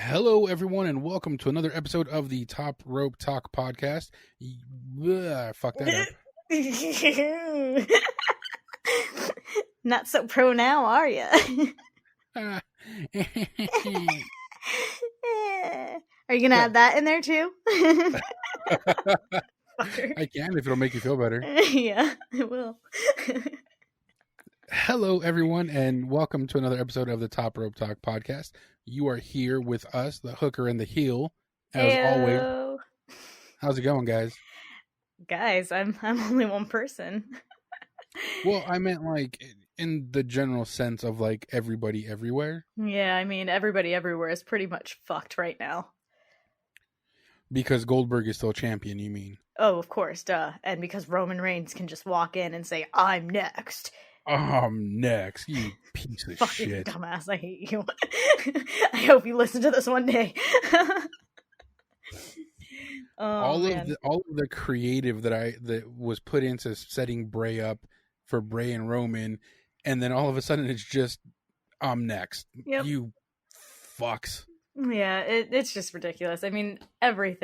Hello, everyone, and welcome to another episode of the Top Rope Talk podcast. I fucked that up. Not so pro now, are you? Ah. Are you gonna add that in there too? I can if it'll make you feel better. Yeah, it will. Hello, everyone, and welcome to another episode of the Top Rope Talk podcast. You are here with us, the hooker and the heel, as always. How's it going, guys? Guys, I'm only one person. Well, I meant like in the general sense of like everybody everywhere. Yeah, I mean everybody everywhere is pretty much fucked right now. Because Goldberg is still champion, you mean? Oh, of course, duh. And because Roman Reigns can just walk in and say, "I'm next." I'm next, you piece of fucking shit. Dumbass, I hate you. I hope you listen to this one day. All of the creative that was put into setting Bray up for Bray and Roman, and then all of a sudden it's just I'm next. Yep. You fucks. Yeah, it's just ridiculous. I mean, every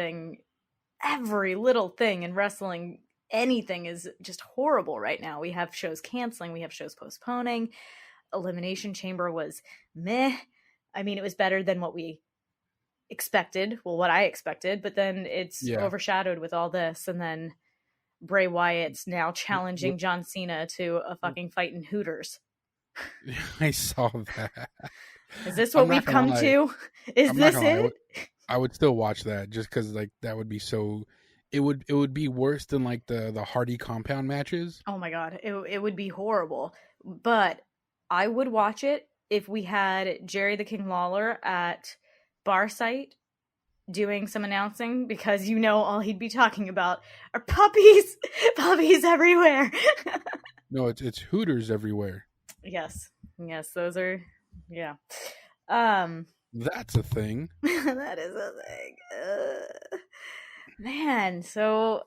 little thing in wrestling, anything is just horrible right now. We have shows canceling, we have shows postponing. Elimination Chamber was meh. I mean, it was better than what we expected. Well, what I expected, but then it's overshadowed with all this. And then Bray Wyatt's now challenging John Cena to a fucking fight in Hooters. I saw that. Is this what we've come to? Is this it? I would still watch that just because like that would be so. It would be worse than like the Hardy compound matches. Oh my god, it would be horrible. But I would watch it if we had Jerry the King Lawler at Bar Site doing some announcing, because you know all he'd be talking about are puppies everywhere. No, it's Hooters everywhere. Yes, those are that's a thing. That is a thing. Man, so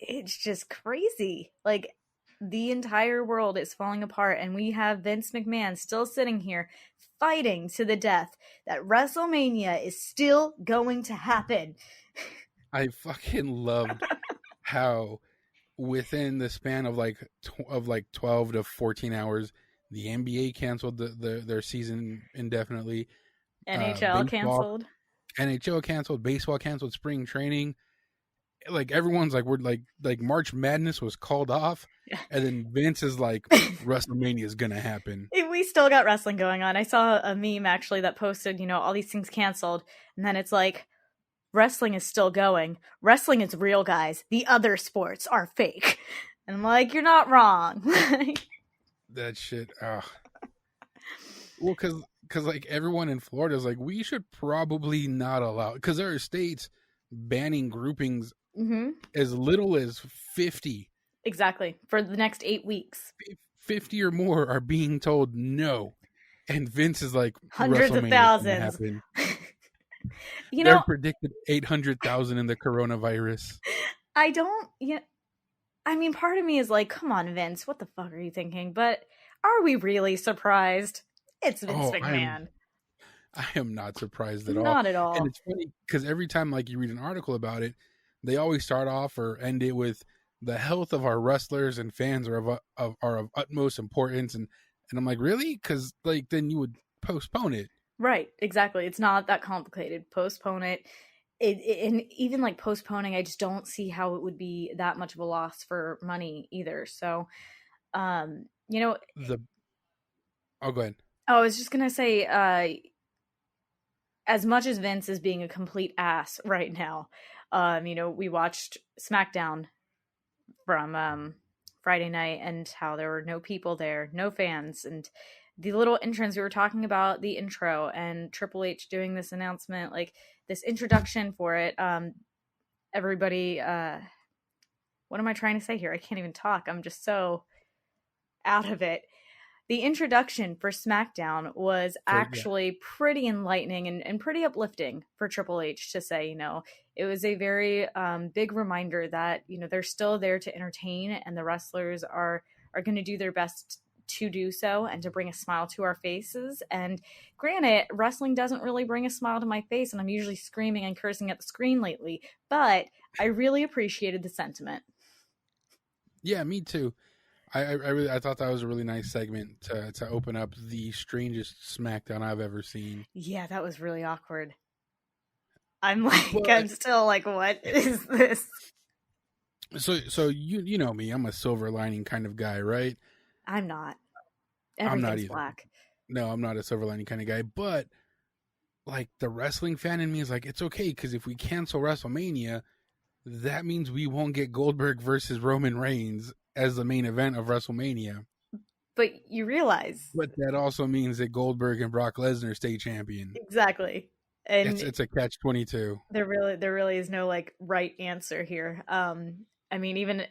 it's just crazy. Like, the entire world is falling apart, and we have Vince McMahon still sitting here fighting to the death that WrestleMania is still going to happen. I fucking loved how within the span of like 12 to 14 hours, the NBA canceled their season indefinitely. NHL canceled. NHL canceled. Baseball canceled. Spring training. Like everyone's like, we're like March Madness was called off, and then Vince is like, WrestleMania is gonna happen. We still got wrestling going on. I saw a meme actually that posted, all these things canceled, and then it's like, wrestling is still going. Wrestling is real, guys. The other sports are fake. And I'm like, you're not wrong. That shit. Well, because like everyone in Florida is like, we should probably not allow, because there are states banning groupings as little as 50. Exactly. For the next 8 weeks. 50 or more are being told no. And Vince is like, hundreds of thousands. They're predicted 800,000 in the coronavirus. I mean, part of me is like, come on, Vince, what the fuck are you thinking? But are we really surprised? It's Vince McMahon. I am not surprised at all. Not at all. And it's funny because every time like you read an article about it, they always start off or end it with the health of our wrestlers and fans are of utmost importance. And I'm like, really? Because like then you would postpone it. Right. Exactly. It's not that complicated. Postpone it. And even like postponing, I just don't see how it would be that much of a loss for money either. So, Oh, go ahead. I was just going to say, as much as Vince is being a complete ass right now, we watched SmackDown from Friday night and how there were no people there, no fans, and the little entrance we were talking about, the intro and Triple H doing this announcement, like this introduction for it. Everybody, what am I trying to say here? I can't even talk. I'm just so out of it. The introduction for SmackDown was actually pretty enlightening and pretty uplifting for Triple H to say, it was a very big reminder that, they're still there to entertain and the wrestlers are going to do their best to do so and to bring a smile to our faces. And granted, wrestling doesn't really bring a smile to my face, and I'm usually screaming and cursing at the screen lately, but I really appreciated the sentiment. Yeah, me too. I thought that was a really nice segment to open up the strangest SmackDown I've ever seen. Yeah, that was really awkward. I'm But still like, what is this? so you know me, I'm a silver lining kind of guy, right? I'm not. I'm not Everything's either. black. No, I'm not a silver lining kind of guy, but like the wrestling fan in me is like, it's okay because if we cancel WrestleMania, that means we won't get Goldberg versus Roman Reigns as the main event of WrestleMania. But you realize, But that also means that Goldberg and Brock Lesnar stay champion. exactly, and It's a catch-22. there really is no like right answer here. I mean, even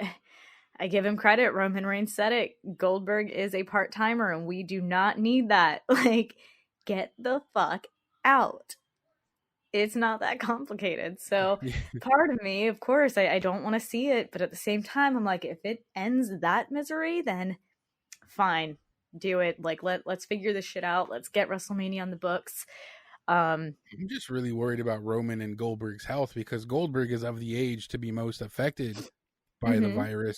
I give him credit. Roman Reigns said it. Goldberg is a part timer, and we do not need that. Like, get the fuck out. It's not that complicated. So, part of me, of course, I don't want to see it, but at the same time, I'm like, if it ends that misery, then fine, do it. Like, let's figure this shit out. Let's get WrestleMania on the books. I'm just really worried about Roman and Goldberg's health because Goldberg is of the age to be most affected by the virus,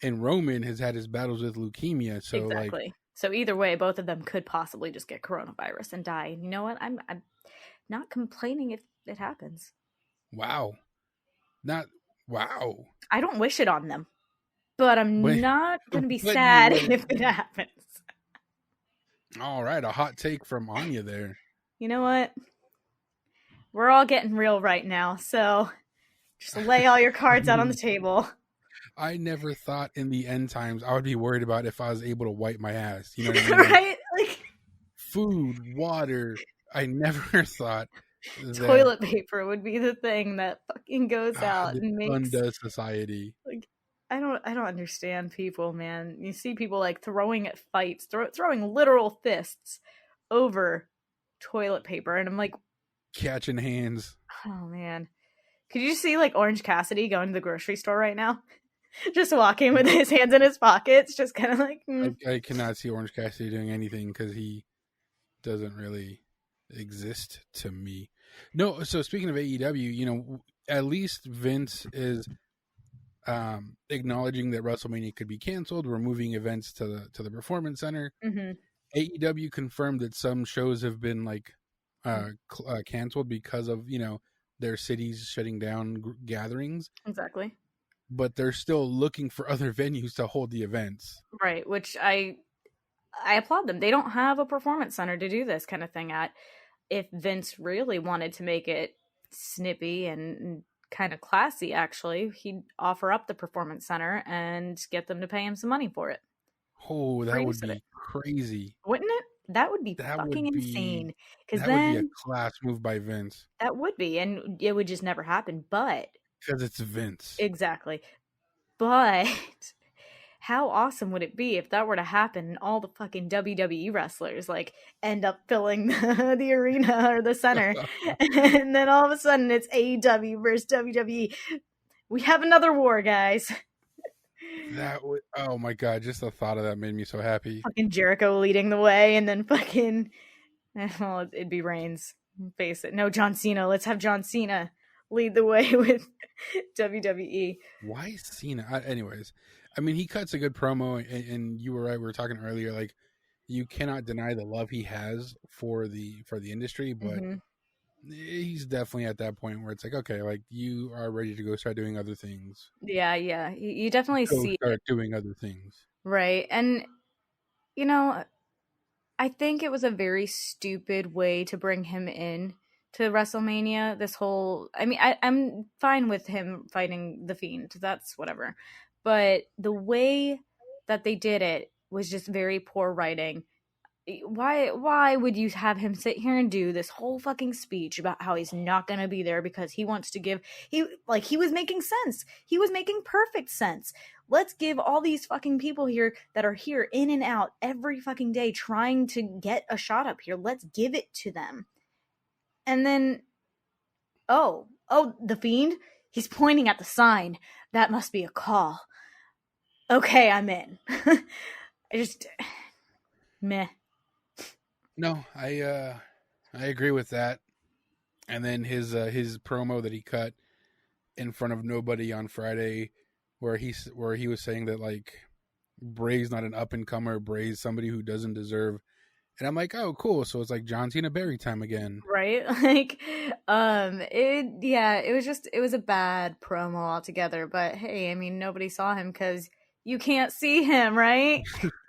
and Roman has had his battles with leukemia. So exactly. like, So either way, both of them could possibly just get coronavirus and die. And you know what? I'm not complaining if it happens. wow, not wow. I don't wish it on them, but I'm not going to be But sad if it happens. All right, a hot take from Anya there. You know what? We're all getting real right now, so just lay all your cards out on the table. I never thought in the end times I would be worried about if I was able to wipe my ass. You know what I mean? Right? Like food, water. I never thought toilet paper would be the thing that fucking goes out and makes undoes society. Like, I don't understand people, man. You see people like throwing at fights, throwing literal fists over toilet paper, and I'm like, catching hands. oh man. Could you see like Orange Cassidy going to the grocery store right now? Just walking with his hands in his pockets, just kind of like I cannot see Orange Cassidy doing anything because he doesn't really exist to me. No, so speaking of AEW, you know, at least Vince is acknowledging that WrestleMania could be canceled. We're moving events to the Performance Center. AEW confirmed that some shows have been like canceled because of, you know, their cities shutting down gatherings. Exactly. But they're still looking for other venues to hold the events. Right, which I applaud them. They don't have a performance center to do this kind of thing at. If Vince really wanted to make it snippy and kind of classy, actually, he'd offer up the performance center and get them to pay him some money for it. Oh, that would be crazy. Wouldn't it? That would be fucking insane. Because that would be a class move by Vince. That would be, and it would just never happen. But because it's Vince, exactly. But how awesome would it be if that were to happen and all the fucking WWE wrestlers like end up filling the arena or the center, and then all of a sudden it's AEW versus WWE. We have another war, guys. That would, oh my god, just the thought of that made me so happy. Fucking Jericho leading the way, and then fucking, well, it'd be Reigns. Face it. No, John Cena. Let's have John Cena lead the way with WWE. Why Cena? Anyways, I mean, he cuts a good promo, and you were right. We were talking earlier, like, you cannot deny the love he has for the industry, but he's definitely at that point where it's like, okay, like, you are ready to go start doing other things. Yeah, you definitely start doing other things, right? And you know, I think it was a very stupid way to bring him in to WrestleMania. This whole, I mean, I'm fine with him fighting The Fiend. That's whatever. But the way that they did it was just very poor writing. Why would you have him sit here and do this whole fucking speech about how he's not going to be there because he wants to give, he was making sense. He was making perfect sense. Let's give all these fucking people here that are here in and out every fucking day trying to get a shot up here. Let's give it to them. And then, oh, The Fiend? He's pointing at the sign. That must be a call. Okay, I'm in. I just meh. No, I agree with that. And then his promo that he cut in front of nobody on Friday, where he was saying that like Bray's not an up and comer, Bray's somebody who doesn't deserve. And I'm like, oh, cool. So it's like John Cena Barry time again. Right? Like, it was a bad promo altogether. But hey, I mean, nobody saw him because you can't see him, right?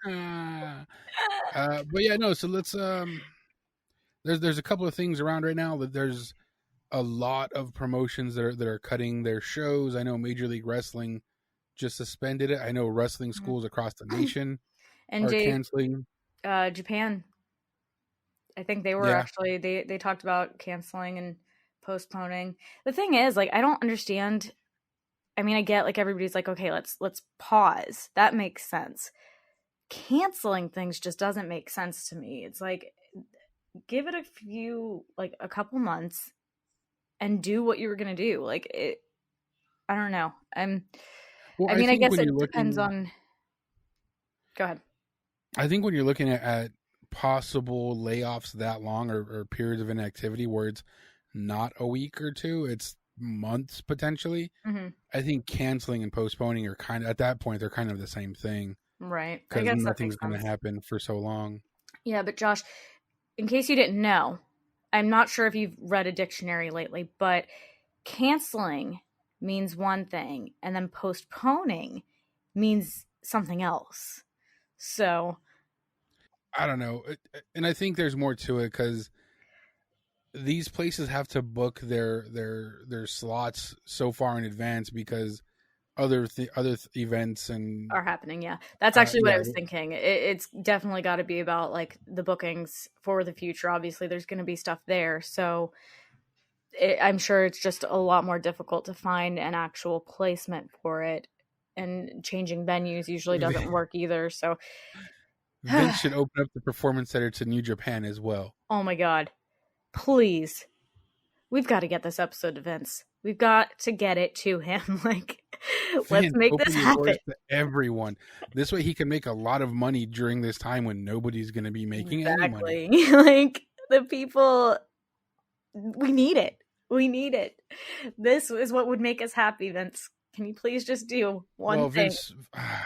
But yeah, no. So let's there's a couple of things around right now that there's a lot of promotions that are cutting their shows. I know Major League Wrestling just suspended it. I know wrestling schools across the nation And are canceling. Japan, I think they were Yeah, actually they talked about canceling and postponing. The thing is, like, I don't understand. I mean, I get like everybody's like, okay, let's pause. That makes sense. Canceling things just doesn't make sense to me. It's like give it a couple months and do what you were gonna do. Like it, I don't know. well, I I mean, I think guess when it you're depends looking, on. Go ahead. I think when you're looking at possible layoffs that long or periods of inactivity where it's not a week or two, it's months potentially. Mm-hmm. I think canceling and postponing are kind of at that point they're kind of the same thing Right. I because guess that nothing's makes going to sense. happen for so long. Yeah, but Josh, in case you didn't know, I'm not sure if you've read a dictionary lately, but canceling means one thing, and then postponing means something else. So, I don't know, and I think there's more to it because these places have to book their slots so far in advance because other events and are happening. Yeah, that's actually what I yeah, was thinking. It's definitely got to be about like the bookings for the future. Obviously, there's going to be stuff there, so I'm sure it's just a lot more difficult to find an actual placement for it. And changing venues usually doesn't work either. So, Vince should open up the performance center to New Japan as well. oh my God, please, we've got to get this episode to Vince. We've got to get it to him. Like, let's Vince, make this open your happen. doors to everyone. This way he can make a lot of money during this time when nobody's going to be making any money. Exactly. Like, the people, we need it. We need it. This is what would make us happy, Vince. Can you please just do one Well, thing? Vince, I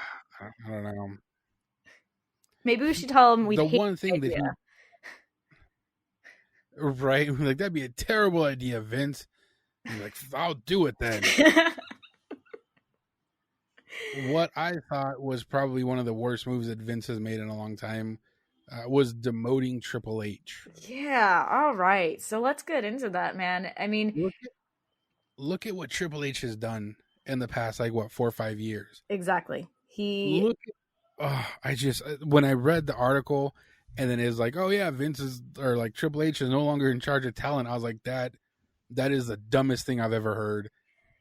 don't know. Maybe we should tell him we'd The hate one the thing that he, right? Like, that'd be a terrible idea, Vince. He's like, I'll do it then. idea. What I thought was probably one of the worst moves that Vince has made in a long time was demoting Triple H. Yeah, all right. So let's get into that, man. I mean, Look look at what Triple H has done in the past, like, what, 4 or 5 years. exactly. He, Look, I just, when I read the article and then it's like, oh yeah, Vince is, or like Triple H is no longer in charge of talent, I was like, that is the dumbest thing I've ever heard.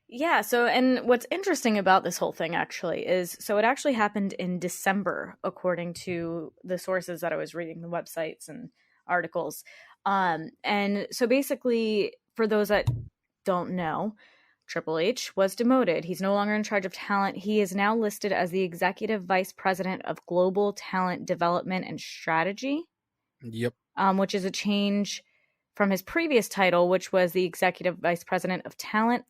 yeah. So, and what's interesting about this whole thing actually is so it actually happened in December, according to the sources that I was reading, the websites and articles. And so basically, for those that don't know, Triple H was demoted. He's no longer in charge of talent. He is now listed as the executive vice president of global talent development and strategy, Yep. which is a change from his previous title, which was the executive vice president of talent,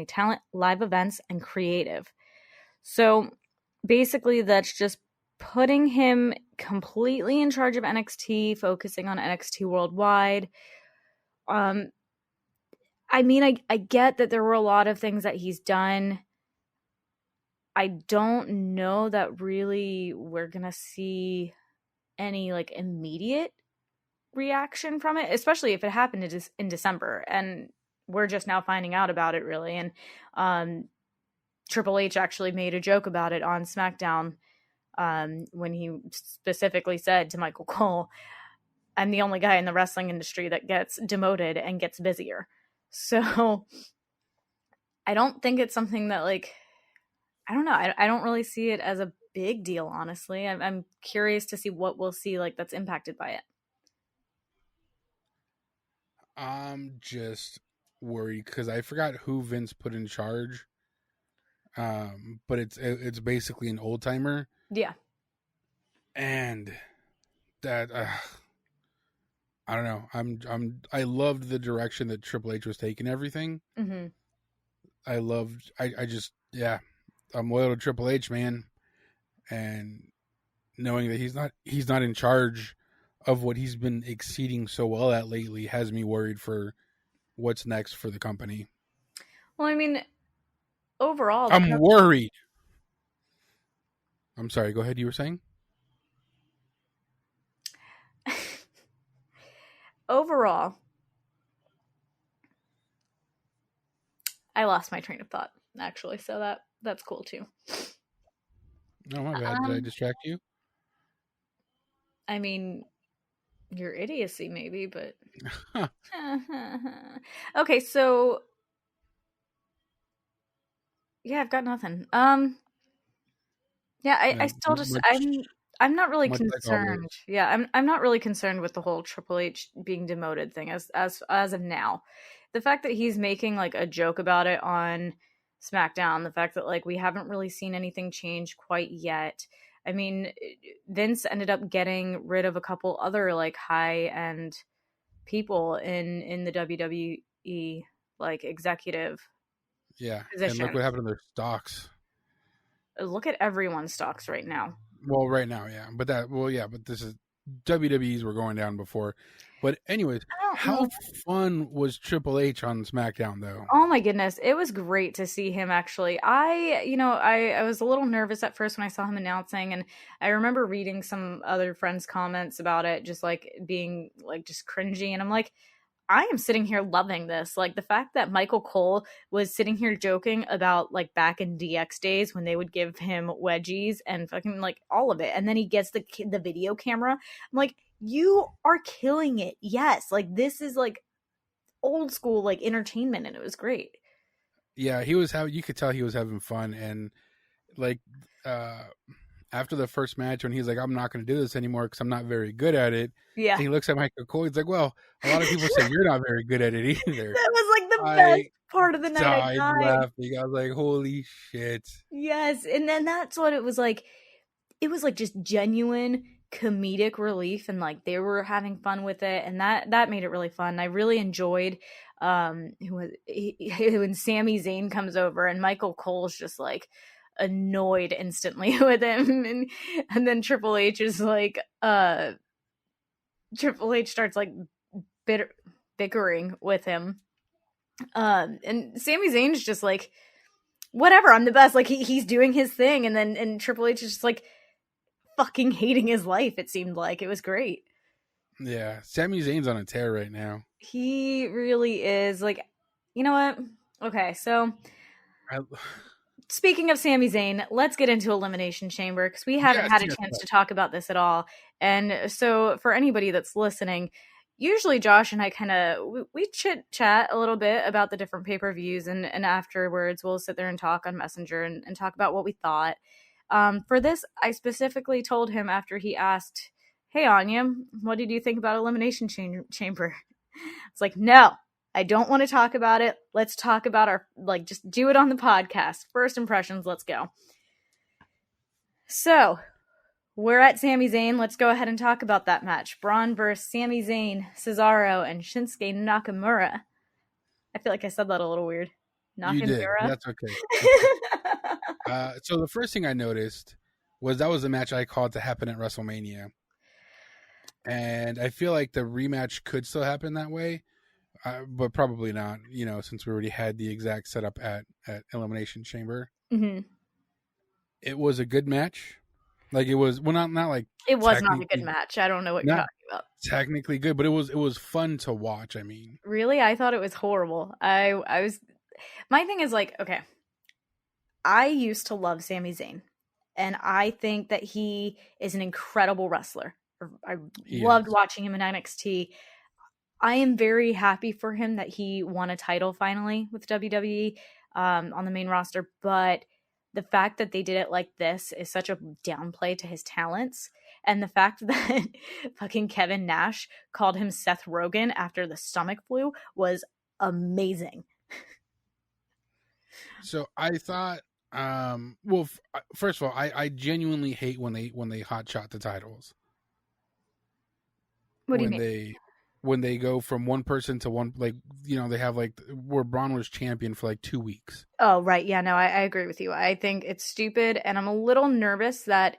talent, live events, and creative. So basically, that's just putting him completely in charge of NXT, focusing on NXT worldwide. I mean, I get that there were a lot of things that he's done. I don't know that really we're gonna see any like immediate reaction from it, especially if it happened in December and we're just now finding out about it really. And Triple H actually made a joke about it on SmackDown when he specifically said to Michael Cole, I'm the only guy in the wrestling industry that gets demoted and gets busier. So I don't think it's something that like, I don't know. I don't really see it as a big deal, honestly. I'm curious to see what we'll see like that's impacted by it. I'm just worried because I forgot who Vince put in charge. But it's basically an old timer. Yeah. and that I don't know. I loved the direction that Triple H was taking everything. Mm-hmm. I just, yeah, I'm loyal to Triple H, man, and knowing that he's not in charge of what he's been exceeding so well at lately has me worried for what's next for the company. Well, I mean, overall, I'm worried. I'm sorry. Go ahead. You were saying? overall, I lost my train of thought actually, so that's cool too. No, my bad. Did I distract you? I mean, your idiocy maybe, but okay. So yeah, I've got nothing. Yeah, I still just I'm not really much like always. concerned. Yeah, I'm not really concerned with the whole Triple H being demoted thing as of now. The fact that he's making like a joke about it on SmackDown, the fact that like we haven't really seen anything change quite yet. I mean, Vince ended up getting rid of a couple other like high end people in the WWE like executive Yeah, and look positions. what happened to their stocks. Look at everyone's stocks right now. Well, right now, yeah, but this is WWE's were going down before. But anyways, how fun was Triple H on SmackDown though? Oh my goodness, it was great to see him actually. I was a little nervous at first when I saw him announcing, and I remember reading some other friends' comments about it just like being like just cringy, and I'm like, I am sitting here loving this. Like the fact that Michael Cole was sitting here joking about like back in DX days when they would give him wedgies and fucking like all of it. And then he gets the video camera. I'm like, you are killing it. Yes. Like this is like old school like entertainment and it was great. Yeah, you could tell he was having fun, and like after the first match when he's like, I'm not going to do this anymore because I'm not very good at it. Yeah. And he looks at Michael Cole. He's like, well, a lot of people say you're not very good at it either. That was like the I best part of the night. I died laughing. I was like, holy shit. Yes. And then that's what it was like. It was like just genuine comedic relief and like they were having fun with it and that made it really fun. I really enjoyed when Sami Zayn comes over and Michael Cole's just like annoyed instantly with him and then Triple H is like Triple H starts like bickering with him and Sami Zayn's just like whatever, I'm the best, like he's doing his thing and Triple H is just like fucking hating his life. It seemed like it was great. Yeah, Sami Zayn's on a tear right now. He really is. Like, you know what? Okay, so speaking of Sami Zayn, let's get into Elimination Chamber because we haven't had a chance to talk about this at all. And so, for anybody that's listening, usually Josh and I kind of we chit chat a little bit about the different pay per views, and afterwards we'll sit there and talk on Messenger and talk about what we thought. For this, I specifically told him after he asked, "Hey Anya, what did you think about Elimination Chamber?" It's like, no, I don't want to talk about it. Let's talk about our, like, just do it on the podcast. First impressions, let's go. So, we're at Sami Zayn. Let's go ahead and talk about that match. Braun versus Sami Zayn, Cesaro, and Shinsuke Nakamura. I feel like I said that a little weird. Nakamura? You did. That's okay. So the first thing I noticed was that was the match I called to happen at WrestleMania. And I feel like the rematch could still happen that way, but probably not, since we already had the exact setup at Elimination Chamber. Mm-hmm. It was a good match. Like it was, well, not like it was not a good match. I don't know what you're talking about. Technically good, but it was fun to watch. I mean, really, I thought it was horrible. I was. My thing is like, okay, I used to love Sami Zayn, and I think that he is an incredible wrestler. I loved watching him in NXT. I am very happy for him that he won a title finally with WWE on the main roster, but the fact that they did it like this is such a downplay to his talents. And the fact that fucking Kevin Nash called him Seth Rogen after the stomach flu was amazing. So I thought Well, first of all, I genuinely hate when they hot shot the titles. What do you When mean? they go from one person to one, like, they have like where Braun was champion for like 2 weeks. Oh, right. Yeah, no, I agree with you. I think it's stupid, and I'm a little nervous that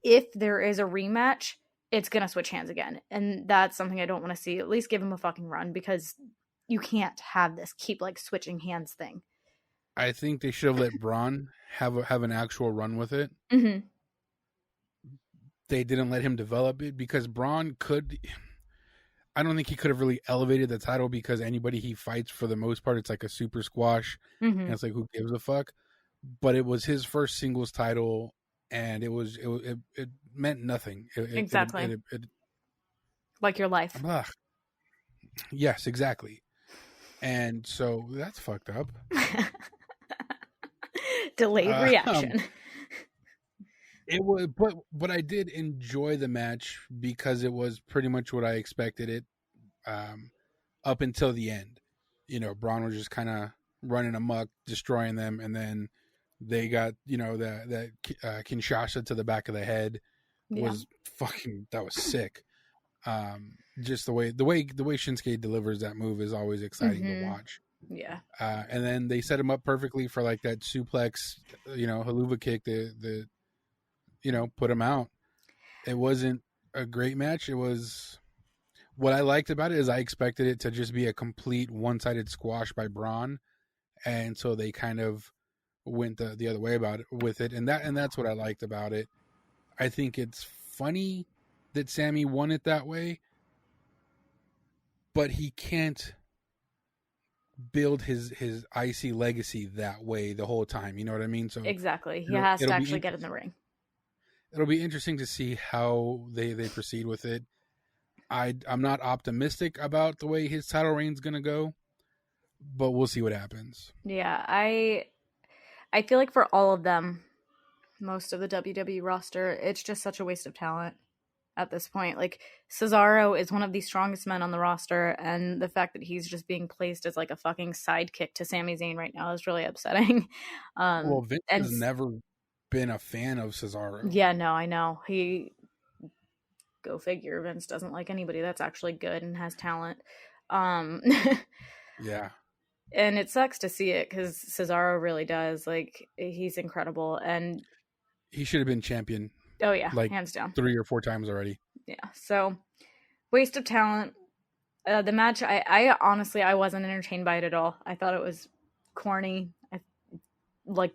if there is a rematch, it's going to switch hands again. And that's something I don't want to see. At least give him a fucking run, because you can't have this keep like switching hands thing. I think they should have let Braun have an actual run with it. Mm-hmm. They didn't let him develop it because Braun could. I don't think he could have really elevated the title because anybody he fights, for the most part, it's like a super squash, Mm-hmm. and it's like, who gives a fuck? But it was his first singles title, and it meant nothing. Exactly. Like your life. Ugh. Yes, exactly. And so that's fucked up. Delayed reaction. It was, but I did enjoy the match because it was pretty much what I expected it. Up until the end, Braun was just kind of running amok, destroying them, and then they got that Kinshasa to the back of the head Yeah. was that was sick. Just the way Shinsuke delivers that move is always exciting to watch. Yeah. And then they set him up perfectly for like that suplex, haluva kick, the put him out. It wasn't a great match. It was, what I liked about it is I expected it to just be a complete one-sided squash by Braun, and so they kind of went the other way about it with it, and that's what I liked about it. I think it's funny that Sammy won it that way, but he can't build his IC legacy that way the whole time. You know what I mean? So Exactly. He has to actually get in the ring. It'll be interesting to see how they proceed with it. I'm not optimistic about the way his title reign's gonna go, but we'll see what happens. Yeah, I feel like for all of them, most of the WWE roster, it's just such a waste of talent at this point. Like, Cesaro is one of the strongest men on the roster, and the fact that he's just being placed as like a fucking sidekick to Sami Zayn right now is really upsetting. Well, Vince and has never been a fan of Cesaro. Yeah, no, I know. Go figure, Vince doesn't like anybody that's actually good and has talent. Yeah. And it sucks to see it because Cesaro really does. Like, he's incredible. And he should have been champion. Oh, yeah, like hands down. 3 or 4 times already. Yeah, so waste of talent. The match, I honestly, I wasn't entertained by it at all. I thought it was corny. Like,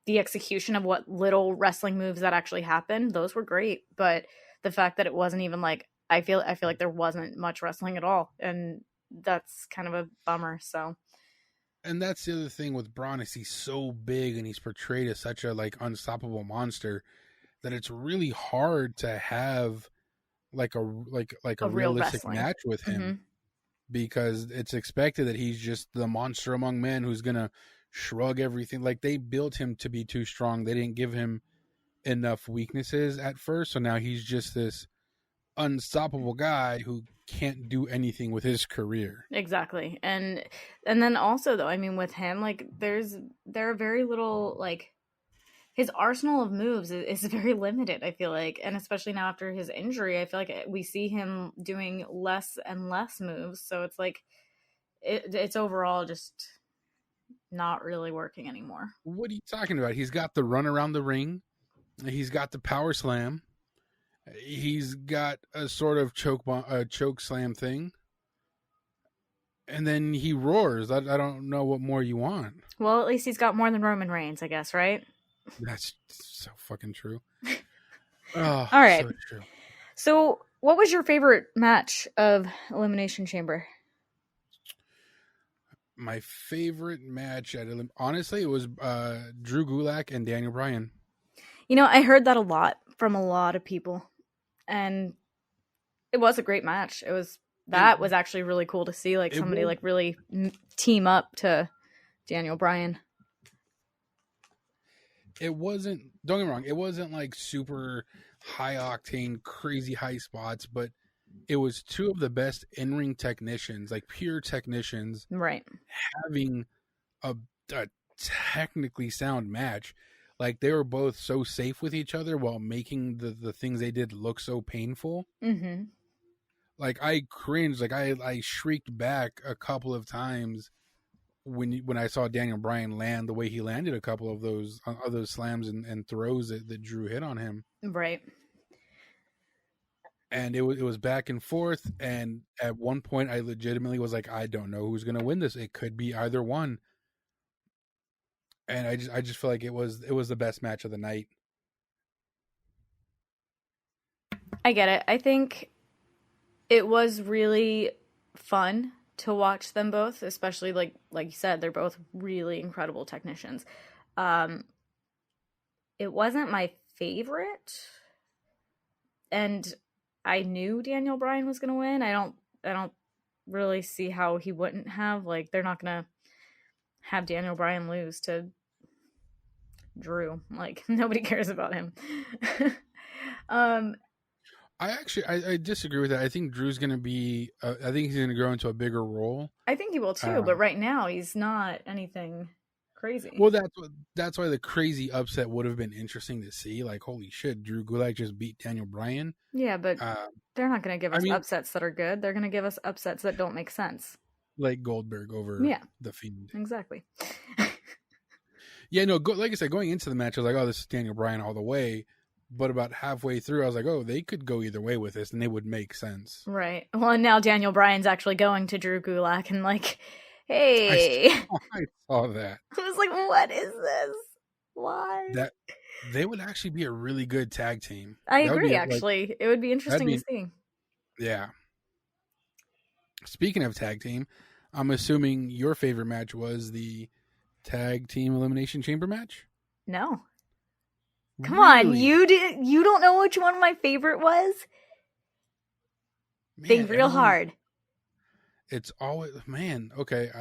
the execution of what little wrestling moves that actually happened, those were great. But the fact that it wasn't even like, I feel like there wasn't much wrestling at all, and that's kind of a bummer. So, and that's the other thing with Braun, is he's so big and he's portrayed as such a like unstoppable monster that it's really hard to have like a realistic match with him, because it's expected that he's just the monster among men who's gonna shrug everything. Like, they built him to be too strong. They didn't give him enough weaknesses at first, so now he's just this unstoppable guy who can't do anything with his career. Exactly. And then also, though, I mean, with him, like, there are very little, like, his arsenal of moves is very limited, I feel like. And especially now after his injury, I feel like we see him doing less and less moves. So it's like, it's overall just not really working anymore. What are you talking about? He's got the run around the ring. He's got the power slam. He's got a sort of choke slam thing. And then he roars. I don't know what more you want. Well, at least he's got more than Roman Reigns, I guess, right? That's so fucking true. All right. So true. So, what was your favorite match of Elimination Chamber? My favorite match honestly, it was Drew Gulak and Daniel Bryan. I heard that a lot from a lot of people, and it was a great match. Was actually really cool to see, like, somebody like really team up to Daniel Bryan. It wasn't, don't get me wrong, it wasn't like super high octane, crazy high spots, but it was two of the best in-ring technicians, like pure technicians, right, having a technically sound match. Like they were both so safe with each other while making the things they did look so painful. Mm-hmm. Like I cringed, like I shrieked back a couple of times when I saw Daniel Bryan land the way he landed a couple of those slams and throws that Drew hit on him. Right. And it was back and forth. And at one point, I legitimately was like, I don't know who's going to win this. It could be either one. And I just feel like it was the best match of the night. I get it. I think it was really fun to watch them both, especially like you said, they're both really incredible technicians. It wasn't my favorite, and I knew Daniel Bryan was going to win. I don't really see how he wouldn't have. Like, they're not going to have Daniel Bryan lose to Drew. Like, nobody cares about him. I disagree with that. I think Drew's going to be. I think he's going to grow into a bigger role. I think he will too, but right now he's not anything crazy. Well, that's why the crazy upset would have been interesting to see. Like, holy shit, Drew Gulak just beat Daniel Bryan. Yeah, but they're not going to give us upsets that are good. They're going to give us upsets that don't make sense. Like Goldberg over The Fiend. Exactly. Yeah, no, like I said, going into the match, I was like, oh, this is Daniel Bryan all the way. But about halfway through, I was like, oh, they could go either way with this, and it would make sense. Right. Well, and now Daniel Bryan's actually going to Drew Gulak and like, hey. I saw that. I was like, what is this? Why? That they would actually be a really good tag team. I agree, actually. It would be interesting to see. Yeah. Speaking of tag team, I'm assuming your favorite match was the tag team elimination chamber match? No. Come on, you don't know which one my favorite was? Man, think real hard. It's always, man, okay.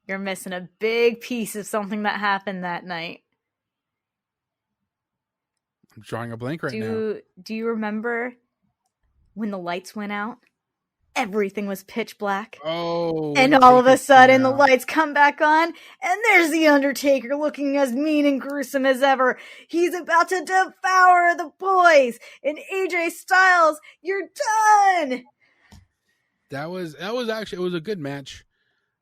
You're missing a big piece of something that happened that night. I'm drawing a blank right now. Do you remember when the lights went out? Everything was pitch black. Oh. And all of a sudden the lights come back on and there's The Undertaker looking as mean and gruesome as ever. He's about to devour the boys. And AJ Styles, you're done. That was actually, it was a good match.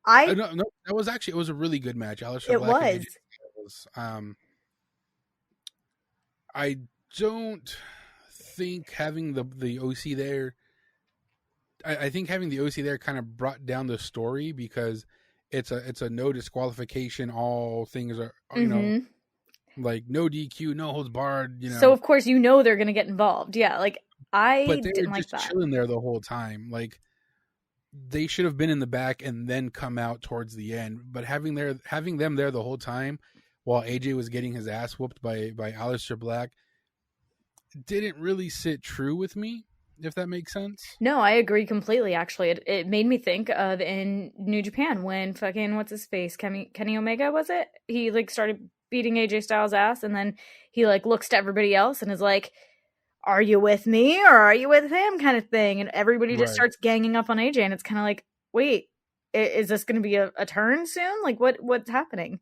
No, it was a really good match. Aleister Black and AJ Styles. I don't think having the OC there, I think having the OC there kind of brought down the story because it's a no disqualification. All things are, you know, like no DQ, no holds barred. You know, so of course they're going to get involved. Yeah, like but they didn't were just chilling there the whole time. Like they should have been in the back and then come out towards the end. But having them there the whole time while AJ was getting his ass whooped by Aleister Black didn't really sit true with me. If that makes sense. No, I agree completely, actually. It made me think of in New Japan when fucking, what's his face? Kenny Omega, was it? He, like, started beating AJ Styles' ass, and then he, like, looks to everybody else and is like, are you with me or are you with him, kind of thing. And everybody just starts ganging up on AJ, and it's kind of like, wait, is this going to be a turn soon? Like, what's happening?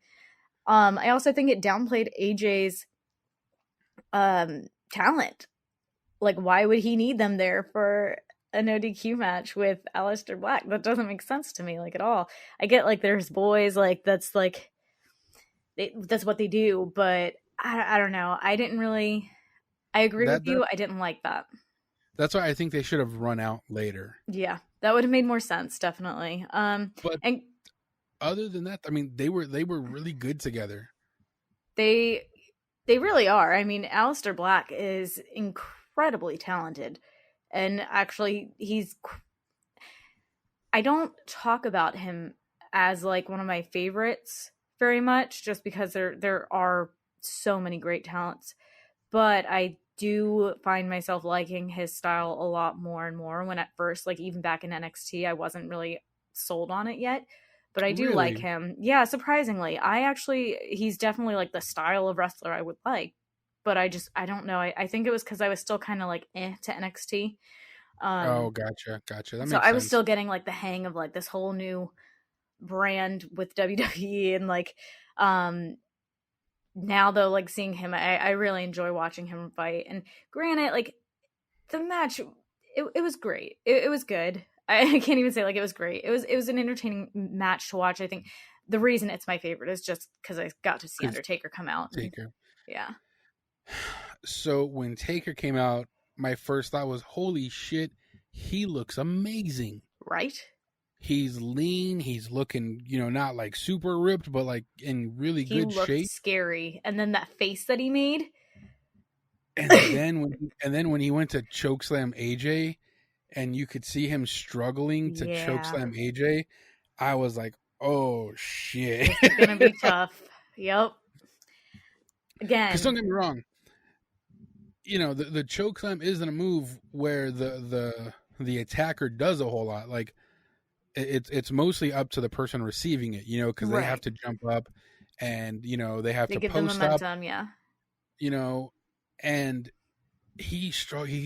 I also think it downplayed AJ's talent. Like, why would he need them there for a no DQ match with Aleister Black? That doesn't make sense to me, like, at all. I get, like, there's boys, like, that's what they do, but I don't know. I agree with you. I didn't like that. That's why I think they should have run out later. Yeah, that would have made more sense, definitely. But other than that, I mean, they were really good together. They really are. I mean, Aleister Black is incredibly talented, and actually I don't talk about him as like one of my favorites very much just because there are so many great talents, but I do find myself liking his style a lot more and more. When at first, like even back in NXT, I wasn't really sold on it yet, but I do like him. Yeah, surprisingly. He's definitely like the style of wrestler I would like. But I don't know. I think it was because I was still kind of like to NXT. Oh, gotcha. That makes sense. I was still getting like the hang of like this whole new brand with WWE, and like now though, like seeing him, I really enjoy watching him fight. And granted, like the match, it was great. It was good. I can't even say like it was great. It was an entertaining match to watch. I think the reason it's my favorite is just because I got to see Undertaker come out. Taker. Yeah. So when Taker came out, my first thought was, holy shit, he looks amazing. Right? He's lean. He's looking, not like super ripped, but like in really good shape. He looked scary. And then that face that he made. And then when he went to chokeslam AJ, and you could see him struggling to chokeslam AJ, I was like, oh shit, it's gonna be tough. Yep. Again, because don't get me wrong, the chokeslam isn't a move where the attacker does a whole lot. Like it's mostly up to the person receiving it, because they have to jump up, and they have to give post them momentum, up, yeah. And he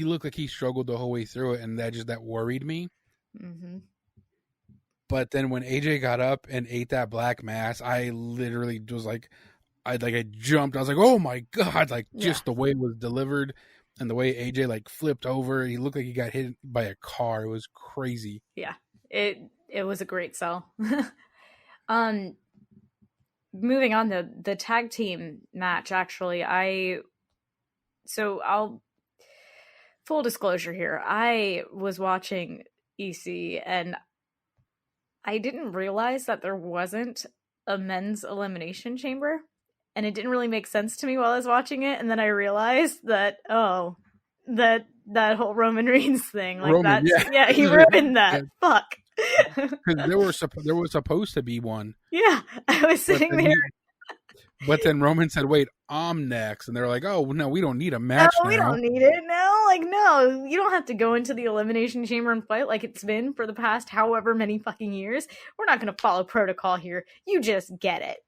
looked like he struggled the whole way through it, and that worried me. Mm-hmm. But then when AJ got up and ate that black mass, I literally was like, I jumped. I was like, oh my god! Like just the way it was delivered and the way AJ like flipped over. He looked like he got hit by a car. It was crazy. Yeah, it was a great sell. Moving on to the tag team match. Actually, I'll full disclosure here. I was watching EC and I didn't realize that there wasn't a men's elimination chamber, and it didn't really make sense to me while I was watching it. And then I realized that that whole Roman Reigns thing, like Roman, he ruined that. Fuck. Because there was supposed to be one. Yeah, I was sitting there. But then Roman said, wait, I'm next. And they're like, oh, no, we don't need a match now. We don't need it now. Like, no, you don't have to go into the Elimination Chamber and fight like it's been for the past however many fucking years. We're not going to follow protocol here. You just get it.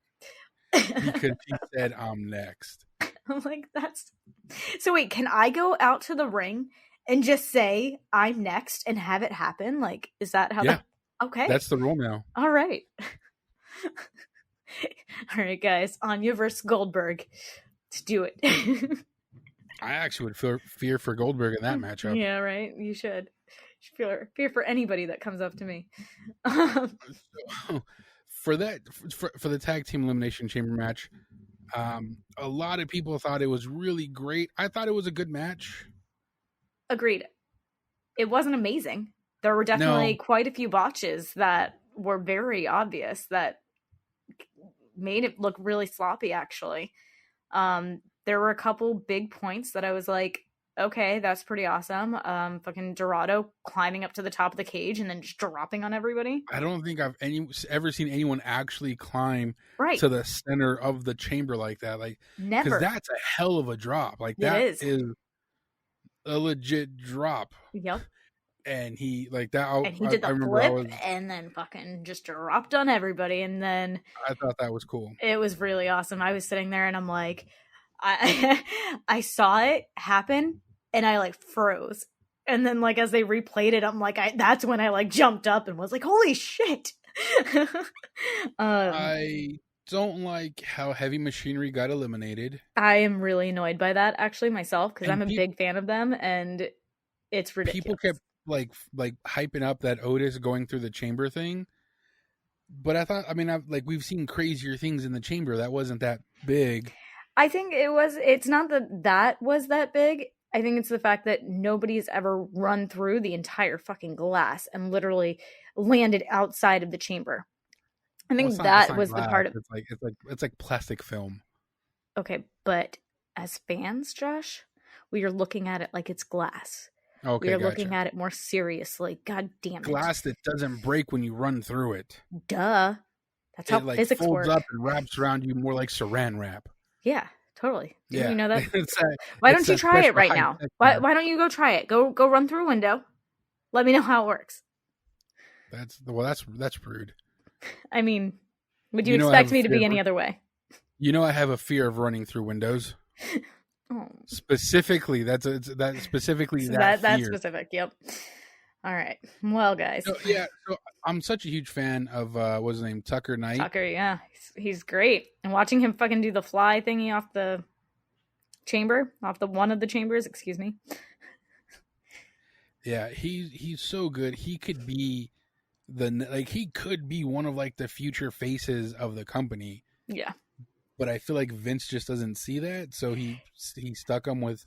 Because he said, I'm next. I'm like, that's... So wait, can I go out to the ring and just say, I'm next and have it happen? Like, is that how that... Okay. That's the rule now. All right. All right, guys. Anya versus Goldberg. Let's do it. I actually would fear for Goldberg in that matchup. Yeah, right. You should. Fear for anybody that comes up to me. For the tag team elimination chamber match, a lot of people thought it was really great. I thought it was a good match. Agreed. It wasn't amazing. There were definitely quite a few botches that were very obvious that made it look really sloppy, actually. There were a couple big points that I was like, okay, that's pretty awesome. Fucking Dorado climbing up to the top of the cage and then just dropping on everybody. I don't think I've ever seen anyone actually climb to the center of the chamber like that. Like, never. Because that's a hell of a drop. Like, that is a legit drop. Yep. And he like that. And he did the flip and then fucking just dropped on everybody. And then I thought that was cool. It was really awesome. I was sitting there and I'm like, I saw it happen and I like froze. And then like as they replayed it, I'm like, that's when I like jumped up and was like, holy shit. I don't like how Heavy Machinery got eliminated. I am really annoyed by that actually myself because I'm a big fan of them and it's ridiculous. People kept like hyping up that Otis going through the chamber thing, but I thought, we've seen crazier things in the chamber. That wasn't that big. I think it's not that was that big. I think it's the fact that nobody's ever run through the entire fucking glass and literally landed outside of the chamber. I think that was the part of it's like plastic film. Okay, but as fans, Josh, we are looking at it like it's glass. Okay, we're looking at it more seriously. God damn it. Glass that doesn't break when you run through it. Duh. That's how physics folds work. Up and wraps around you more like saran wrap. Yeah, totally. Didn't you know that? Why don't you try it right now? Why don't you go try it? Go run through a window. Let me know how it works. That's rude. I mean, would you expect me to be any other way? I have a fear of running through windows. Oh. Specifically, that's specific. Yep. All right. Well, guys. So I'm such a huge fan of what's his name, Tucker Knight. Tucker, yeah, he's great. And watching him fucking do the fly thingy off the chamber, off the one of the chambers, excuse me. Yeah, he's so good. He could be he could be one of like the future faces of the company. Yeah. But I feel like Vince just doesn't see that, so he stuck him with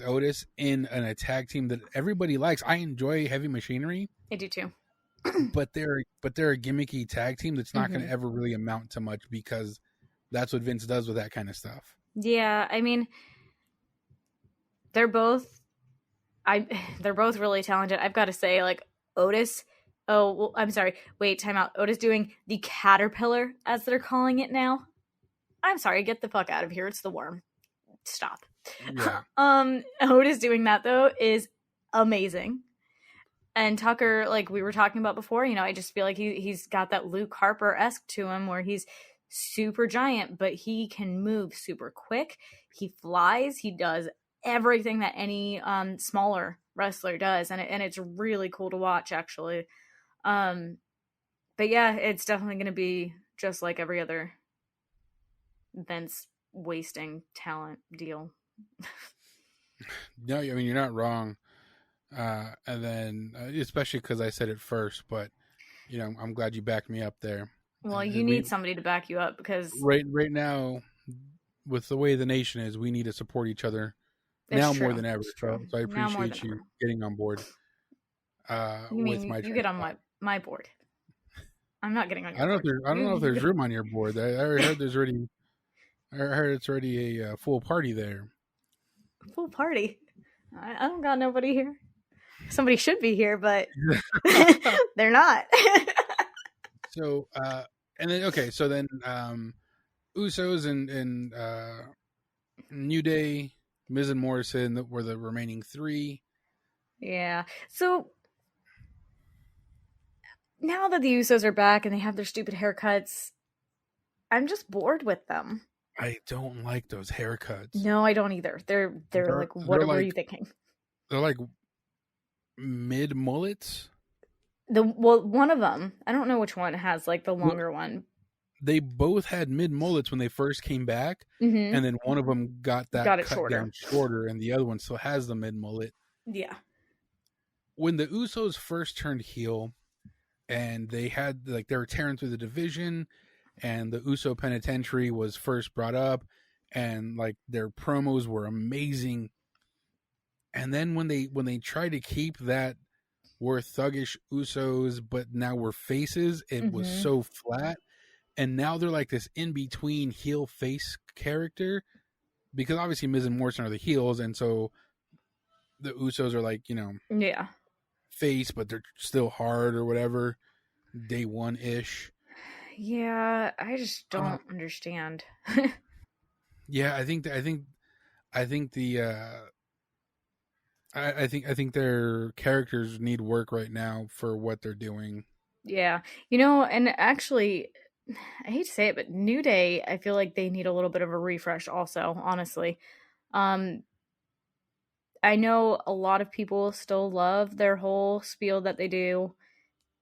Otis in an attack team that everybody likes. I enjoy Heavy Machinery. I do too. but they're a gimmicky tag team that's not going to ever really amount to much because that's what Vince does with that kind of stuff. Yeah, I mean, they're both really talented. I've got to say, like Otis. Oh, well, I'm sorry. Wait, time out. Otis doing the caterpillar, as they're calling it now. I'm sorry. Get the fuck out of here. It's the worm. Stop. Yeah. Otis doing that though is amazing. And Tucker, like we were talking about before, you know, I just feel like he's got that Luke Harper-esque to him where he's super giant, but he can move super quick. He flies. He does everything that any smaller wrestler does, and it's really cool to watch, actually. But yeah, it's definitely going to be just like every other Vince wasting talent deal. No, I mean, you're not wrong. And then, especially because I said it first, but you know, I'm glad you backed me up there. Well, you need somebody to back you up because right now, with the way the nation is, we need to support each other now more than ever. So I appreciate you getting on board. With my you get on my board. I'm not getting on your board. I don't know if there's room on your board. I heard there's already. I heard it's already a full party there. Full party? I don't got nobody here. Somebody should be here, but they're not. So, and then so then Usos and New Day, Miz and Morrison were the remaining three. Yeah. So now that the Usos are back and they have their stupid haircuts, I'm just bored with them. I don't like those haircuts. No, I don't either. They're like, what were you thinking? They're like mid mullets. One of them, I don't know which one has like the longer one. They both had mid mullets when they first came back, and then one of them got it cut down shorter, and the other one still has the mid mullet. Yeah. When the Usos first turned heel, and they were tearing through the division, and the Uso Penitentiary was first brought up, and like their promos were amazing. And then when they try to keep that we're thuggish Usos, but now we're faces, it was so flat. And now they're like this in between heel face character, because obviously Miz and Morrison are the heels, and so the Usos are like, you know, face, but they're still hard or whatever, day one ish. Yeah, I just don't understand. Yeah, I think their characters need work right now for what they're doing. Yeah, you know, and actually, I hate to say it, but New Day, I feel like they need a little bit of a refresh. Also, honestly, I know a lot of people still love their whole spiel that they do,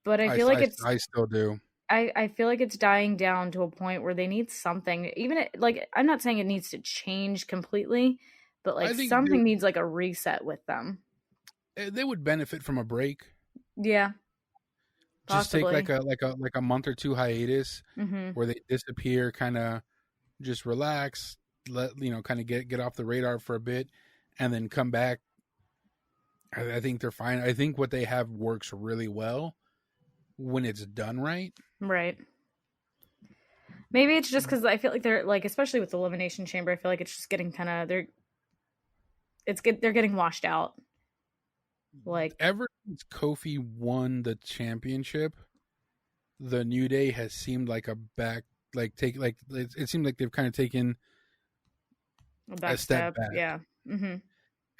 but I feel like I still do. I feel like it's dying down to a point where they need something. Even like, I'm not saying it needs to change completely, but like something needs like a reset with them. They would benefit from a break. Yeah. Possibly. Just take like a month or two hiatus where they disappear, kind of just relax, kind of get off the radar for a bit, and then come back. I think they're fine. I think what they have works really well when it's done right. Right. Maybe it's just because I feel like they're like, especially with the Elimination Chamber, I feel like it's just getting kind of they're getting washed out. Like ever since Kofi won the championship, the New Day has seemed like it seemed like they've kind of taken a step back. Yeah. Mm-hmm.